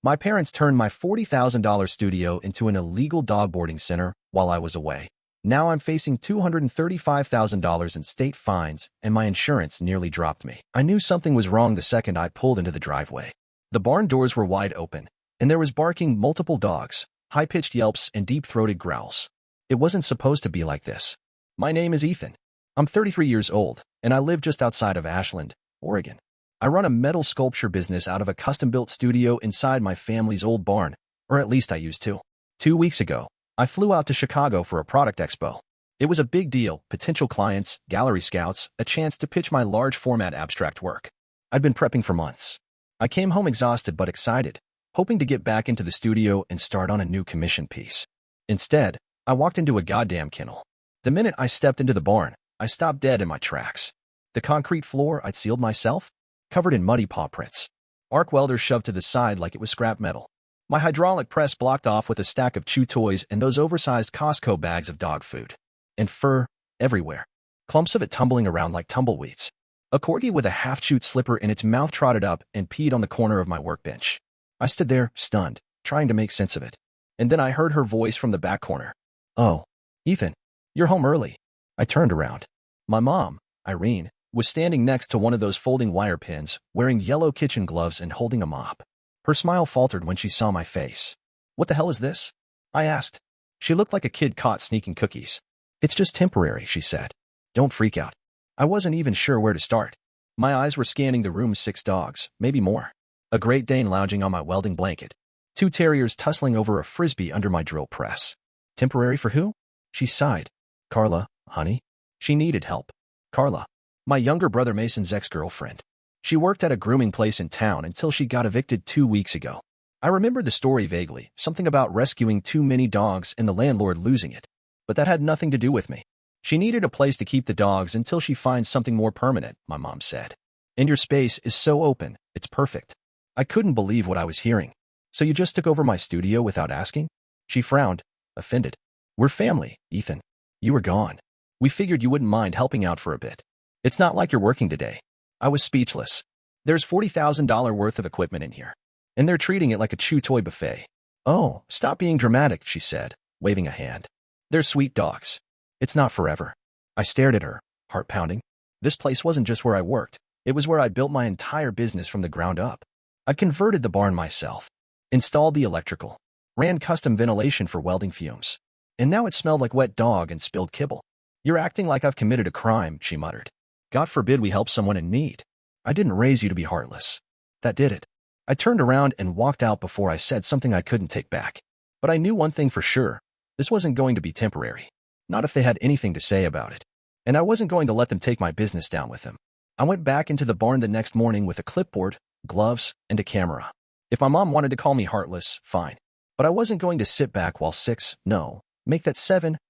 My parents turned my $40,000 studio into an illegal dog boarding center while I was away. Now I'm facing $235,000 in state fines, and my insurance nearly dropped me. I knew something was wrong the second I pulled into the driveway. The barn doors were wide open, and there was barking multiple dogs, high-pitched yelps, and deep-throated growls. It wasn't supposed to be like this. My name is Ethan. I'm 33 years old, and I live just outside of Ashland, Oregon. I run a metal sculpture business out of a custom-built studio inside my family's old barn, or at least I used to. 2 weeks ago, I flew out to Chicago for a product expo. It was a big deal, potential clients, gallery scouts, a chance to pitch my large-format abstract work. I'd been prepping for months. I came home exhausted but excited, hoping to get back into the studio and start on a new commission piece. Instead, I walked into a goddamn kennel. The minute I stepped into the barn, I stopped dead in my tracks. The concrete floor I'd sealed myself, covered in muddy paw prints. Arc welders shoved to the side like it was scrap metal. My hydraulic press blocked off with a stack of chew toys and those oversized Costco bags of dog food. And fur everywhere. Clumps of it tumbling around like tumbleweeds. A corgi with a half-chewed slipper in its mouth trotted up and peed on the corner of my workbench. I stood there, stunned, trying to make sense of it. And then I heard her voice from the back corner. "Oh, Ethan, you're home early." I turned around. My mom, Irene, was standing next to one of those folding wire pins, wearing yellow kitchen gloves and holding a mop. Her smile faltered when she saw my face. "What the hell is this?" I asked. She looked like a kid caught sneaking cookies. "It's just temporary," she said. "Don't freak out." I wasn't even sure where to start. My eyes were scanning the room's 6 dogs, maybe more. A Great Dane lounging on my welding blanket. 2 terriers tussling over a frisbee under my drill press. Temporary for who? She sighed. "Carla, honey." She needed help. Carla. My younger brother Mason's ex-girlfriend. She worked at a grooming place in town until she got evicted 2 weeks ago. I remembered the story vaguely, something about rescuing too many dogs and the landlord losing it. But that had nothing to do with me. She needed a place to keep the dogs until she finds something more permanent, my mom said. "And your space is so open, it's perfect." I couldn't believe what I was hearing. "So you just took over my studio without asking?" She frowned, offended. "We're family, Ethan. You were gone. We figured you wouldn't mind helping out for a bit. It's not like you're working today." I was speechless. "There's $40,000 worth of equipment in here, and they're treating it like a chew toy buffet." "Oh, stop being dramatic," she said, waving a hand. "They're sweet dogs. It's not forever." I stared at her, heart pounding. This place wasn't just where I worked. It was where I built my entire business from the ground up. I converted the barn myself, installed the electrical, ran custom ventilation for welding fumes, and now it smelled like wet dog and spilled kibble. "You're acting like I've committed a crime," she muttered. "God forbid we help someone in need. I didn't raise you to be heartless." That did it. I turned around and walked out before I said something I couldn't take back. But I knew one thing for sure. This wasn't going to be temporary. Not if they had anything to say about it. And I wasn't going to let them take my business down with them. I went back into the barn the next morning with a clipboard, gloves, and a camera. If my mom wanted to call me heartless, fine. But I wasn't going to sit back while 7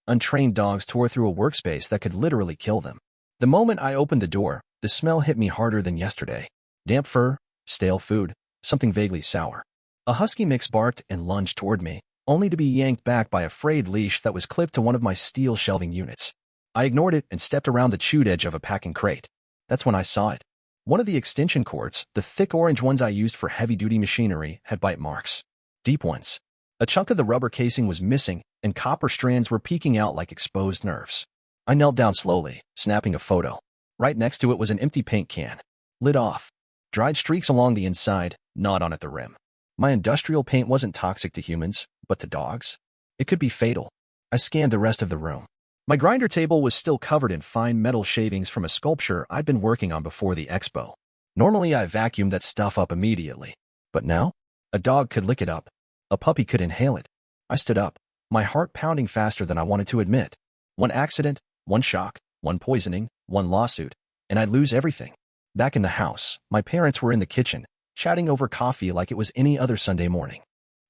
untrained dogs tore through a workspace that could literally kill them. The moment I opened the door, the smell hit me harder than yesterday. Damp fur, stale food, something vaguely sour. A husky mix barked and lunged toward me, only to be yanked back by a frayed leash that was clipped to one of my steel shelving units. I ignored it and stepped around the chewed edge of a packing crate. That's when I saw it. One of the extension cords, the thick orange ones I used for heavy-duty machinery, had bite marks. Deep ones. A chunk of the rubber casing was missing, and copper strands were peeking out like exposed nerves. I knelt down slowly, snapping a photo. Right next to it was an empty paint can. Lid off. Dried streaks along the inside, gnawed on at the rim. My industrial paint wasn't toxic to humans, but to dogs? It could be fatal. I scanned the rest of the room. My grinder table was still covered in fine metal shavings from a sculpture I'd been working on before the expo. Normally I vacuumed that stuff up immediately. But now? A dog could lick it up. A puppy could inhale it. I stood up, my heart pounding faster than I wanted to admit. One accident, one shock, one poisoning, one lawsuit, and I'd lose everything. Back in the house, my parents were in the kitchen, chatting over coffee like it was any other Sunday morning.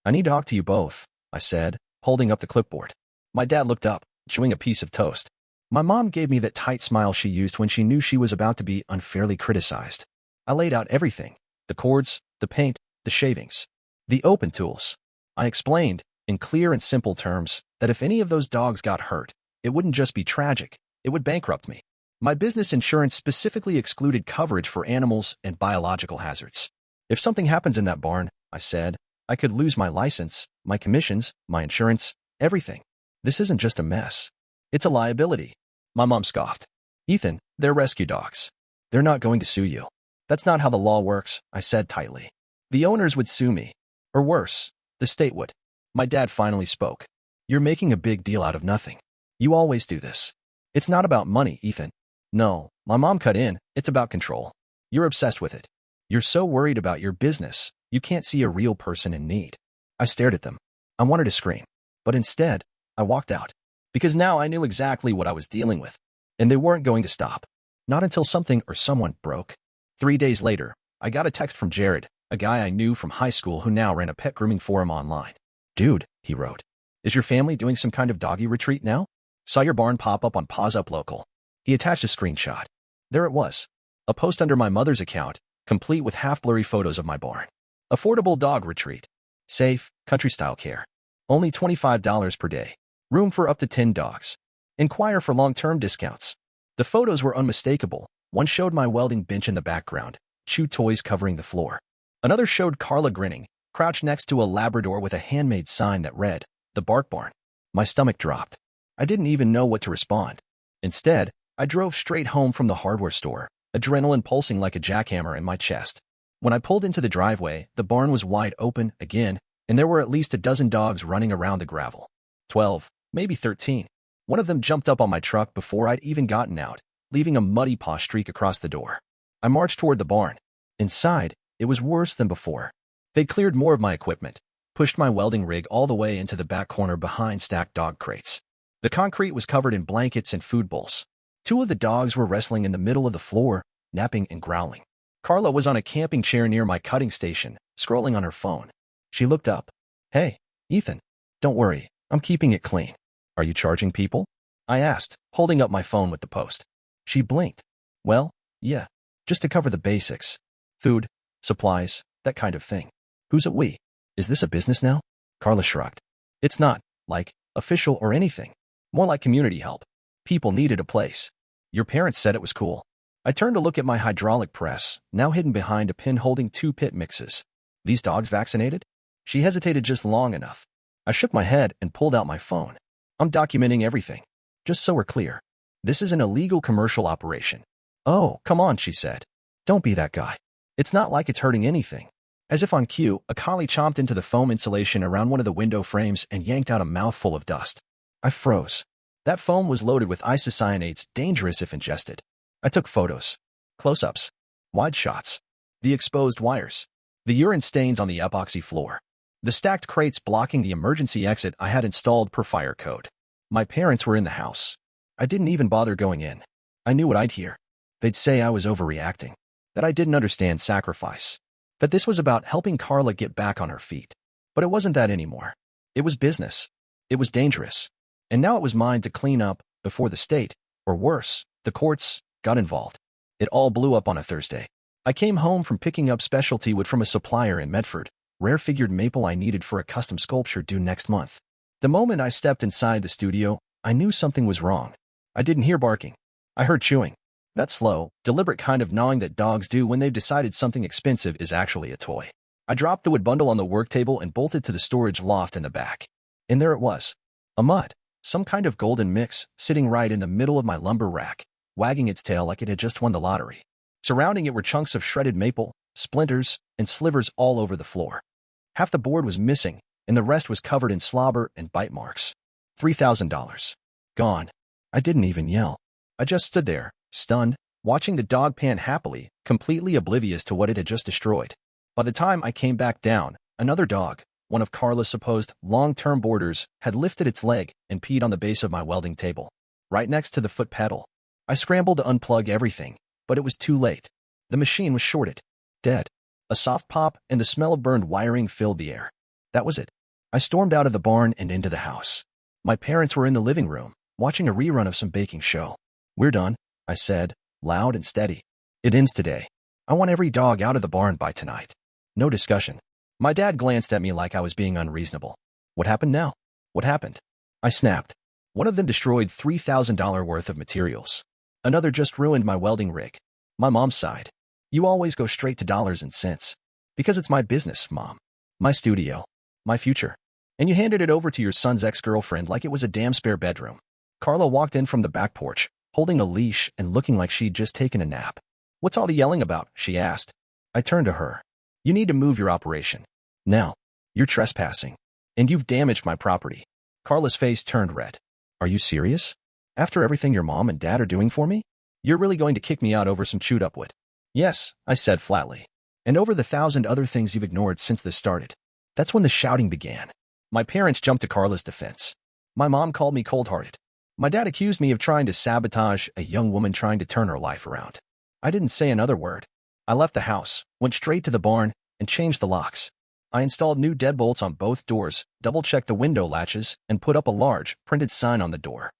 "I need to talk to you both," I said, holding up the clipboard. My dad looked up, chewing a piece of toast. My mom gave me that tight smile she used when she knew she was about to be unfairly criticized. I laid out everything: the cords, the paint, the shavings, the open tools. I explained, in clear and simple terms, that if any of those dogs got hurt, it wouldn't just be tragic, it would bankrupt me. My business insurance specifically excluded coverage for animals and biological hazards. "If something happens in that barn," I said, I could lose my license, my commissions, my insurance, everything. This isn't just a mess. It's a liability. My mom scoffed. Ethan, they're rescue dogs. They're not going to sue you. That's not how the law works, I said tightly. The owners would sue me. Or worse, the state would. My dad finally spoke. You're making a big deal out of nothing. You always do this. It's not about money, Ethan. No, my mom cut in. It's about control. You're obsessed with it. You're so worried about your business, you can't see a real person in need. I stared at them. I wanted to scream. But instead, I walked out. Because now I knew exactly what I was dealing with. And they weren't going to stop. Not until something or someone broke. 3 days later, I got a text from Jared, a guy I knew from high school who now ran a pet grooming forum online. Dude, he wrote. Is your family doing some kind of doggy retreat now? Saw your barn pop up on Paws Up Local. He attached a screenshot. There it was. A post under my mother's account, complete with half-blurry photos of my barn. Affordable dog retreat. Safe, country-style care. Only $25 per day. Room for up to 10 dogs. Inquire for long-term discounts. The photos were unmistakable. One showed my welding bench in the background, chew toys covering the floor. Another showed Carla grinning, crouched next to a Labrador with a handmade sign that read, The Bark Barn. My stomach dropped. I didn't even know what to respond. Instead, I drove straight home from the hardware store, adrenaline pulsing like a jackhammer in my chest. When I pulled into the driveway, the barn was wide open again, and there were at least a dozen dogs running around the gravel. 12, maybe 13. One of them jumped up on my truck before I'd even gotten out, leaving a muddy paw streak across the door. I marched toward the barn. Inside, it was worse than before. They cleared more of my equipment, pushed my welding rig all the way into the back corner behind stacked dog crates. The concrete was covered in blankets and food bowls. 2 of the dogs were wrestling in the middle of the floor, napping and growling. Carla was on a camping chair near my cutting station, scrolling on her phone. She looked up. Hey, Ethan. Don't worry, I'm keeping it clean. Are you charging people? I asked, holding up my phone with the post. She blinked. Well, yeah, just to cover the basics. Food, supplies, that kind of thing. Who's a we? Is this a business now? Carla shrugged. It's not, like, official or anything. More like community help. People needed a place. Your parents said it was cool. I turned to look at my hydraulic press, now hidden behind a pin holding 2 pit mixes. These dogs vaccinated? She hesitated just long enough. I shook my head and pulled out my phone. I'm documenting everything. Just so we're clear. This is an illegal commercial operation. Oh, come on, she said. Don't be that guy. It's not like it's hurting anything. As if on cue, a collie chomped into the foam insulation around one of the window frames and yanked out a mouthful of dust. I froze. That foam was loaded with isocyanates, dangerous if ingested. I took photos. Close-ups. Wide shots. The exposed wires. The urine stains on the epoxy floor. The stacked crates blocking the emergency exit I had installed per fire code. My parents were in the house. I didn't even bother going in. I knew what I'd hear. They'd say I was overreacting. That I didn't understand sacrifice. That this was about helping Carla get back on her feet. But it wasn't that anymore. It was business. It was dangerous. And now it was mine to clean up before the state, or worse, the courts, got involved. It all blew up on a Thursday. I came home from picking up specialty wood from a supplier in Medford, rare figured maple I needed for a custom sculpture due next month. The moment I stepped inside the studio, I knew something was wrong. I didn't hear barking. I heard chewing. That slow, deliberate kind of gnawing that dogs do when they've decided something expensive is actually a toy. I dropped the wood bundle on the work table and bolted to the storage loft in the back. And there it was. A mud. Some kind of golden mix, sitting right in the middle of my lumber rack, wagging its tail like it had just won the lottery. Surrounding it were chunks of shredded maple, splinters, and slivers all over the floor. Half the board was missing, and the rest was covered in slobber and bite marks. $3,000. Gone. I didn't even yell. I just stood there, stunned, watching the dog pant happily, completely oblivious to what it had just destroyed. By the time I came back down, another dog, one of Carla's supposed long-term boarders, had lifted its leg and peed on the base of my welding table, right next to the foot pedal. I scrambled to unplug everything, but it was too late. The machine was shorted. Dead. A soft pop and the smell of burned wiring filled the air. That was it. I stormed out of the barn and into the house. My parents were in the living room, watching a rerun of some baking show. We're done, I said, loud and steady. It ends today. I want every dog out of the barn by tonight. No discussion. My dad glanced at me like I was being unreasonable. What happened now? What happened? I snapped. One of them destroyed $3,000 worth of materials. Another just ruined my welding rig. My mom sighed. You always go straight to dollars and cents. Because it's my business, Mom. My studio. My future. And you handed it over to your son's ex-girlfriend like it was a damn spare bedroom. Carla walked in from the back porch, holding a leash and looking like she'd just taken a nap. What's all the yelling about? She asked. I turned to her. You need to move your operation. Now. You're trespassing. And you've damaged my property. Carla's face turned red. Are you serious? After everything your mom and dad are doing for me? You're really going to kick me out over some chewed-up wood? Yes, I said flatly. And over the 1,000 other things you've ignored since this started. That's when the shouting began. My parents jumped to Carla's defense. My mom called me cold-hearted. My dad accused me of trying to sabotage a young woman trying to turn her life around. I didn't say another word. I left the house, went straight to the barn, and changed the locks. I installed new deadbolts on both doors, double-checked the window latches, and put up a large, printed sign on the door.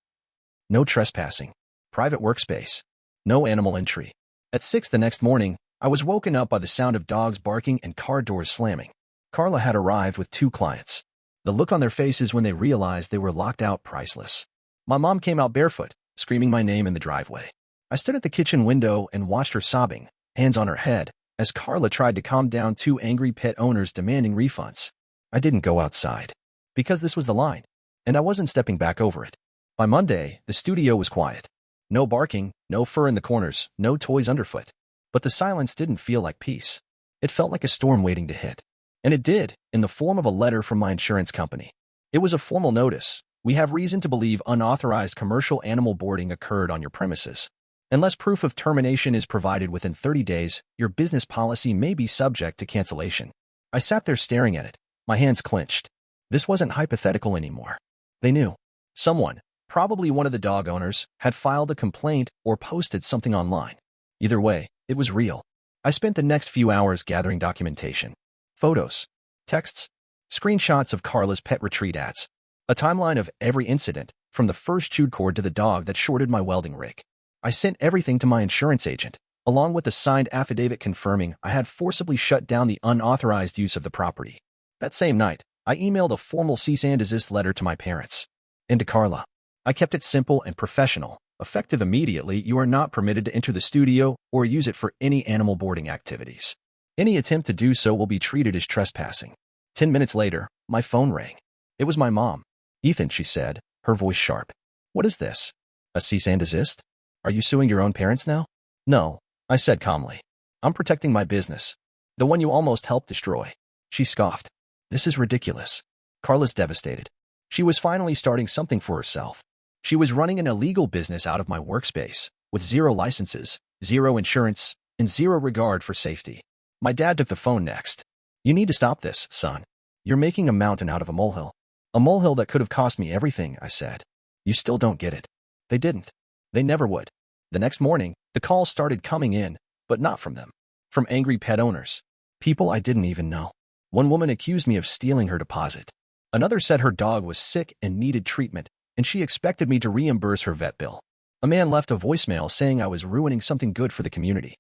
No trespassing. Private workspace. No animal entry. At 6 the next morning, I was woken up by the sound of dogs barking and car doors slamming. Carla had arrived with 2 clients. The look on their faces when they realized they were locked out priceless. My mom came out barefoot, screaming my name in the driveway. I stood at the kitchen window and watched her sobbing, hands on her head, as Carla tried to calm down 2 angry pet owners demanding refunds. I didn't go outside. Because this was the line, and I wasn't stepping back over it. By Monday, the studio was quiet. No barking, no fur in the corners, no toys underfoot. But the silence didn't feel like peace. It felt like a storm waiting to hit. And it did, in the form of a letter from my insurance company. It was a formal notice. We have reason to believe unauthorized commercial animal boarding occurred on your premises. Unless proof of termination is provided within 30 days, your business policy may be subject to cancellation. I sat there staring at it, my hands clenched. This wasn't hypothetical anymore. They knew. Someone, probably one of the dog owners, had filed a complaint or posted something online. Either way, it was real. I spent the next few hours gathering documentation. Photos, texts, screenshots of Carla's pet retreat ads, a timeline of every incident, from the first chewed cord to the dog that shorted my welding rig. I sent everything to my insurance agent, along with a signed affidavit confirming I had forcibly shut down the unauthorized use of the property. That same night, I emailed a formal cease and desist letter to my parents. And to Carla. I kept it simple and professional. Effective immediately, you are not permitted to enter the studio or use it for any animal boarding activities. Any attempt to do so will be treated as trespassing. 10 minutes later, my phone rang. It was my mom. Ethan, she said, her voice sharp. What is this? A cease and desist? Are you suing your own parents now? No, I said calmly. I'm protecting my business. The one you almost helped destroy. She scoffed. This is ridiculous. Carla's devastated. She was finally starting something for herself. She was running an illegal business out of my workspace, with 0 licenses, 0 insurance, and 0 regard for safety. My dad took the phone next. You need to stop this, son. You're making a mountain out of a molehill. A molehill that could have cost me everything, I said. You still don't get it. They didn't. They never would. The next morning, the calls started coming in, but not from them. From angry pet owners. People I didn't even know. One woman accused me of stealing her deposit. Another said her dog was sick and needed treatment, and she expected me to reimburse her vet bill. A man left a voicemail saying I was ruining something good for the community.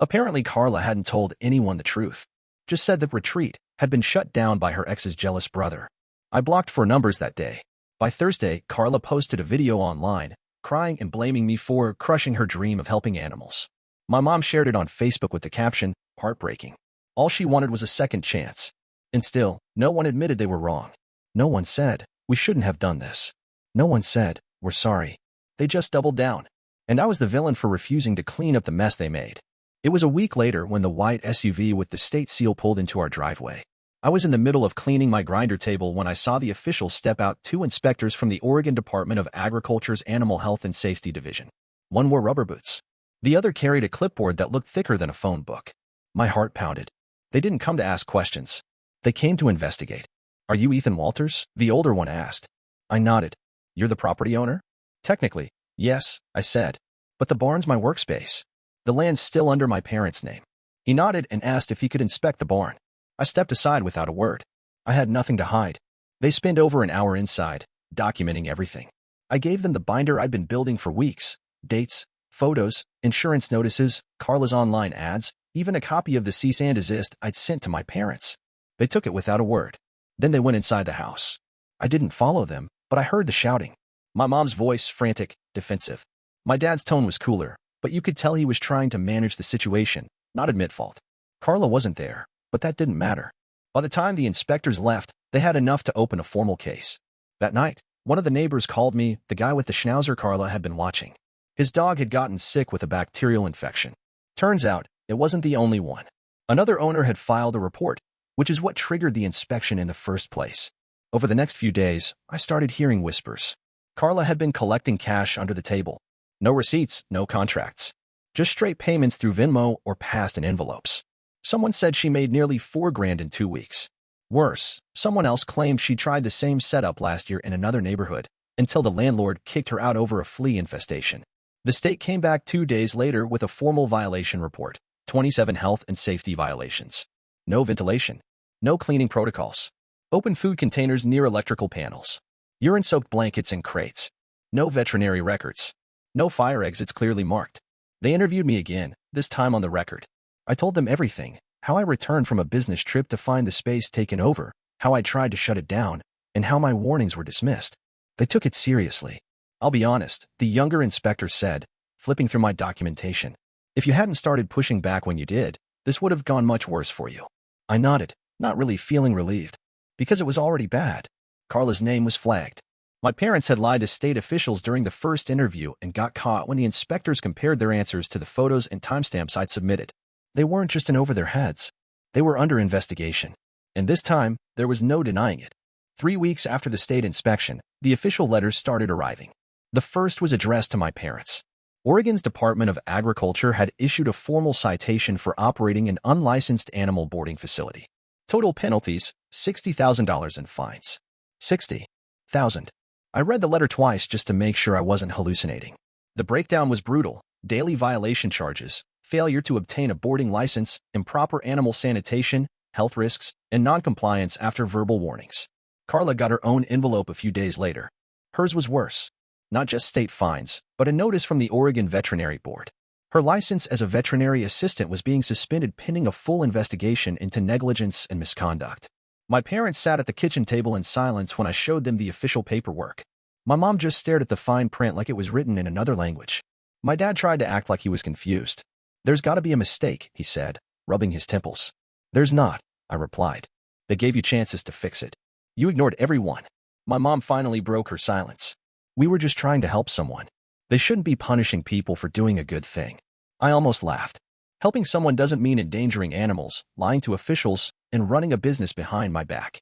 Apparently, Carla hadn't told anyone the truth. Just said the retreat had been shut down by her ex's jealous brother. I blocked 4 numbers that day. By Thursday, Carla posted a video online, crying and blaming me for crushing her dream of helping animals. My mom shared it on Facebook with the caption, heartbreaking. All she wanted was a second chance. And still, no one admitted they were wrong. No one said, we shouldn't have done this. No one said, we're sorry. They just doubled down. And I was the villain for refusing to clean up the mess they made. It was a week later when the white SUV with the state seal pulled into our driveway. I was in the middle of cleaning my grinder table when I saw the officials step out, 2 inspectors from the Oregon Department of Agriculture's Animal Health and Safety Division. One wore rubber boots. The other carried a clipboard that looked thicker than a phone book. My heart pounded. They didn't come to ask questions. They came to investigate. Are you Ethan Walters? The older one asked. I nodded. You're the property owner? Technically, yes, I said. But the barn's my workspace. The land's still under my parents' name. He nodded and asked if he could inspect the barn. I stepped aside without a word. I had nothing to hide. They spent over an hour inside, documenting everything. I gave them the binder I'd been building for weeks. Dates, photos, insurance notices, Carla's online ads, even a copy of the cease and desist I'd sent to my parents. They took it without a word. Then they went inside the house. I didn't follow them, but I heard the shouting. My mom's voice, frantic, defensive. My dad's tone was cooler, but you could tell he was trying to manage the situation, not admit fault. Carla wasn't there, but that didn't matter. By the time the inspectors left, they had enough to open a formal case. That night, one of the neighbors called me. The guy with the schnauzer Carla had been watching. His dog had gotten sick with a bacterial infection. Turns out, it wasn't the only one. Another owner had filed a report, which is what triggered the inspection in the first place. Over the next few days, I started hearing whispers. Carla had been collecting cash under the table. No receipts, no contracts. Just straight payments through Venmo or passed in envelopes. Someone said she made nearly $4,000 in 2 weeks. Worse, someone else claimed she tried the same setup last year in another neighborhood, until the landlord kicked her out over a flea infestation. The state came back 2 days later with a formal violation report, 27 health and safety violations. No ventilation. No cleaning protocols. Open food containers near electrical panels. Urine-soaked blankets in crates. No veterinary records. No fire exits clearly marked. They interviewed me again, this time on the record. I told them everything, how I returned from a business trip to find the space taken over, how I tried to shut it down, and how my warnings were dismissed. They took it seriously. I'll be honest, the younger inspector said, flipping through my documentation. If you hadn't started pushing back when you did, this would have gone much worse for you. I nodded, not really feeling relieved, because it was already bad. Carla's name was flagged. My parents had lied to state officials during the first interview and got caught when the inspectors compared their answers to the photos and timestamps I'd submitted. They weren't just in over their heads. They were under investigation. And this time, there was no denying it. 3 weeks after the state inspection, the official letters started arriving. The first was addressed to my parents. Oregon's Department of Agriculture had issued a formal citation for operating an unlicensed animal boarding facility. Total penalties, $60,000 in fines. $60,000. I read the letter twice just to make sure I wasn't hallucinating. The breakdown was brutal. Daily violation charges, failure to obtain a boarding license, improper animal sanitation, health risks, and noncompliance after verbal warnings. Carla got her own envelope a few days later. Hers was worse. Not just state fines, but a notice from the Oregon Veterinary Board. Her license as a veterinary assistant was being suspended pending a full investigation into negligence and misconduct. My parents sat at the kitchen table in silence when I showed them the official paperwork. My mom just stared at the fine print like it was written in another language. My dad tried to act like he was confused. "There's got to be a mistake," he said, rubbing his temples. "There's not," I replied. "They gave you chances to fix it. You ignored everyone." My mom finally broke her silence. "We were just trying to help someone. They shouldn't be punishing people for doing a good thing." I almost laughed. Helping someone doesn't mean endangering animals, lying to officials, and running a business behind my back.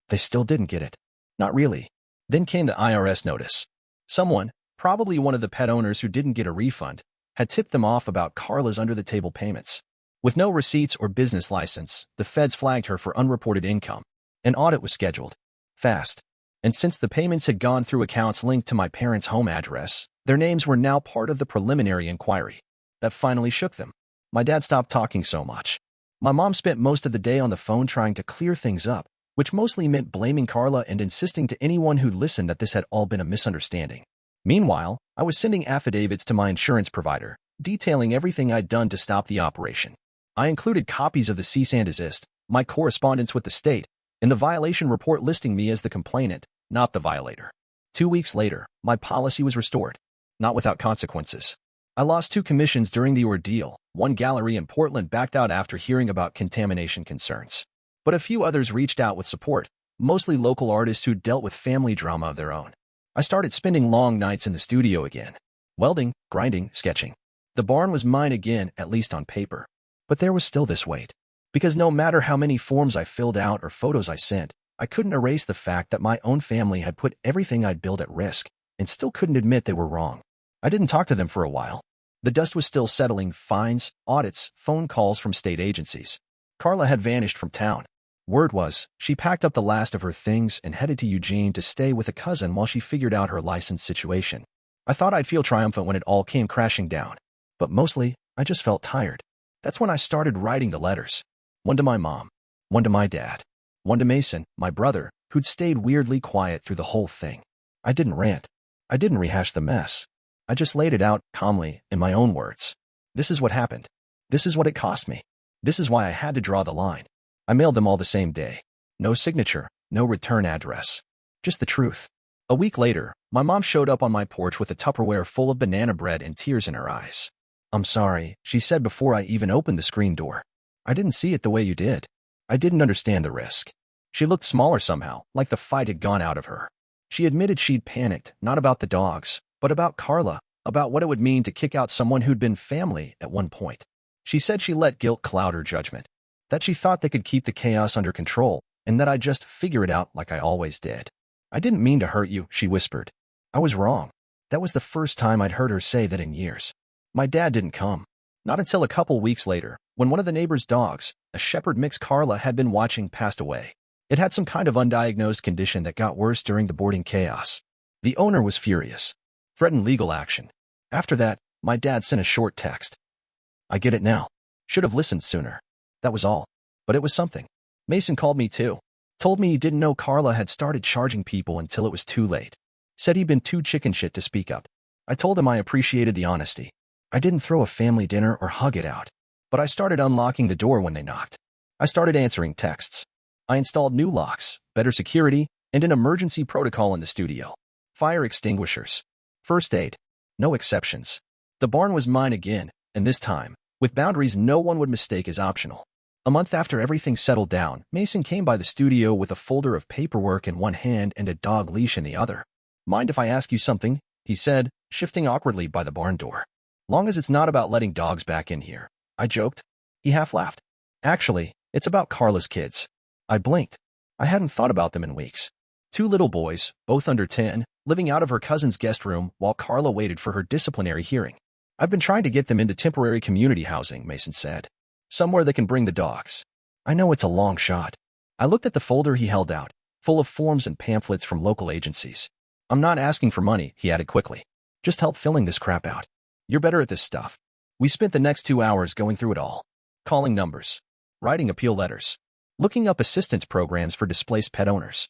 They still didn't get it. Not really. Then came the IRS notice. Someone, probably one of the pet owners who didn't get a refund, had tipped them off about Carla's under-the-table payments. With no receipts or business license, the feds flagged her for unreported income. An audit was scheduled. Fast. And since the payments had gone through accounts linked to my parents' home address, their names were now part of the preliminary inquiry. That finally shook them. My dad stopped talking so much. My mom spent most of the day on the phone trying to clear things up, which mostly meant blaming Carla and insisting to anyone who listened that this had all been a misunderstanding. Meanwhile, I was sending affidavits to my insurance provider, detailing everything I'd done to stop the operation. I included copies of the cease and desist, my correspondence with the state, and the violation report listing me as the complainant, not the violator. 2 weeks later, my policy was restored. Not without consequences. I lost 2 commissions during the ordeal. One gallery in Portland backed out after hearing about contamination concerns. But a few others reached out with support, mostly local artists who dealt with family drama of their own. I started spending long nights in the studio again. Welding, grinding, sketching. The barn was mine again, at least on paper. But there was still this weight. Because no matter how many forms I filled out or photos I sent, I couldn't erase the fact that my own family had put everything I'd built at risk, and still couldn't admit they were wrong. I didn't talk to them for a while. The dust was still settling: fines, audits, phone calls from state agencies. Carla had vanished from town. Word was, she packed up the last of her things and headed to Eugene to stay with a cousin while she figured out her license situation. I thought I'd feel triumphant when it all came crashing down. But mostly, I just felt tired. That's when I started writing the letters. One to my mom. One to my dad. One to Mason, my brother, who'd stayed weirdly quiet through the whole thing. I didn't rant. I didn't rehash the mess. I just laid it out, calmly, in my own words. This is what happened. This is what it cost me. This is why I had to draw the line. I mailed them all the same day. No signature, no return address. Just the truth. A week later, my mom showed up on my porch with a Tupperware full of banana bread and tears in her eyes. "I'm sorry," she said before I even opened the screen door. "I didn't see it the way you did." I didn't understand the risk. She looked smaller somehow, like the fight had gone out of her. She admitted she'd panicked, not about the dogs, but about Carla, about what it would mean to kick out someone who'd been family at one point. She said she let guilt cloud her judgment, that she thought they could keep the chaos under control, and that I'd just figure it out like I always did. I didn't mean to hurt you, she whispered. I was wrong. That was the first time I'd heard her say that in years. My dad didn't come. Not until a couple weeks later, when one of the neighbor's dogs, a shepherd mix Carla had been watching, passed away. It had some kind of undiagnosed condition that got worse during the boarding chaos. The owner was furious, threatened legal action. After that, my dad sent a short text. I get it now. Should have listened sooner. That was all. But it was something. Mason called me too. Told me he didn't know Carla had started charging people until it was too late. Said he'd been too chicken shit to speak up. I told him I appreciated the honesty. I didn't throw a family dinner or hug it out. But I started unlocking the door when they knocked. I started answering texts. I installed new locks, better security, and an emergency protocol in the studio. Fire extinguishers. First aid. No exceptions. The barn was mine again, and this time, with boundaries no one would mistake as optional. A month after everything settled down, Mason came by the studio with a folder of paperwork in one hand and a dog leash in the other. Mind if I ask you something? He said, shifting awkwardly by the barn door. Long as it's not about letting dogs back in here. I joked. He half laughed. Actually, it's about Carla's kids. I blinked. I hadn't thought about them in weeks. 2 little boys, both under 10, living out of her cousin's guest room while Carla waited for her disciplinary hearing. I've been trying to get them into temporary community housing, Mason said. Somewhere they can bring the dogs. I know it's a long shot. I looked at the folder he held out, full of forms and pamphlets from local agencies. I'm not asking for money, he added quickly. Just help filling this crap out. You're better at this stuff. We spent the next 2 hours going through it all. Calling numbers. Writing appeal letters. Looking up assistance programs for displaced pet owners.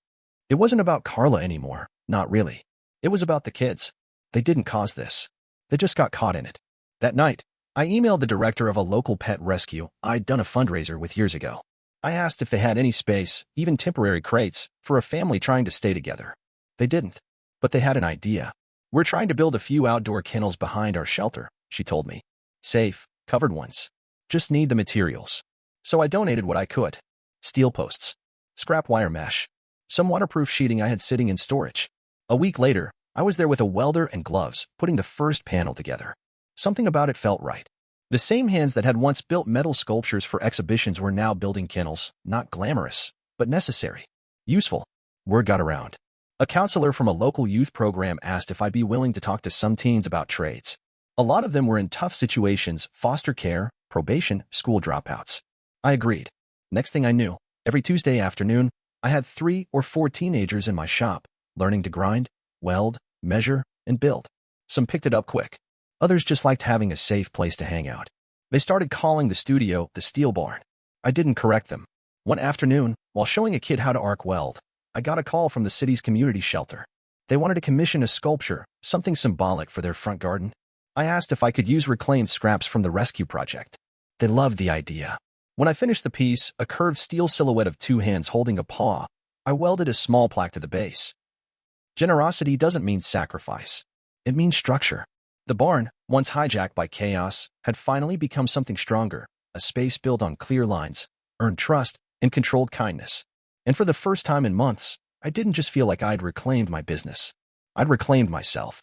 It wasn't about Carla anymore, not really. It was about the kids. They didn't cause this. They just got caught in it. That night, I emailed the director of a local pet rescue I'd done a fundraiser with years ago. I asked if they had any space, even temporary crates, for a family trying to stay together. They didn't. But they had an idea. We're trying to build a few outdoor kennels behind our shelter, she told me. Safe, covered ones. Just need the materials. So I donated what I could. Steel posts. Scrap wire mesh. Some waterproof sheeting I had sitting in storage. A week later, I was there with a welder and gloves, putting the first panel together. Something about it felt right. The same hands that had once built metal sculptures for exhibitions were now building kennels, not glamorous, but necessary. Useful. Word got around. A counselor from a local youth program asked if I'd be willing to talk to some teens about trades. A lot of them were in tough situations, foster care, probation, school dropouts. I agreed. Next thing I knew, every Tuesday afternoon, I had 3 or 4 teenagers in my shop, learning to grind, weld, measure, and build. Some picked it up quick. Others just liked having a safe place to hang out. They started calling the studio the Steel Barn. I didn't correct them. One afternoon, while showing a kid how to arc weld, I got a call from the city's community shelter. They wanted to commission a sculpture, something symbolic for their front garden. I asked if I could use reclaimed scraps from the rescue project. They loved the idea. When I finished the piece, a curved steel silhouette of 2 hands holding a paw, I welded a small plaque to the base. Generosity doesn't mean sacrifice. It means structure. The barn, once hijacked by chaos, had finally become something stronger, a space built on clear lines, earned trust, and controlled kindness. And for the first time in months, I didn't just feel like I'd reclaimed my business. I'd reclaimed myself.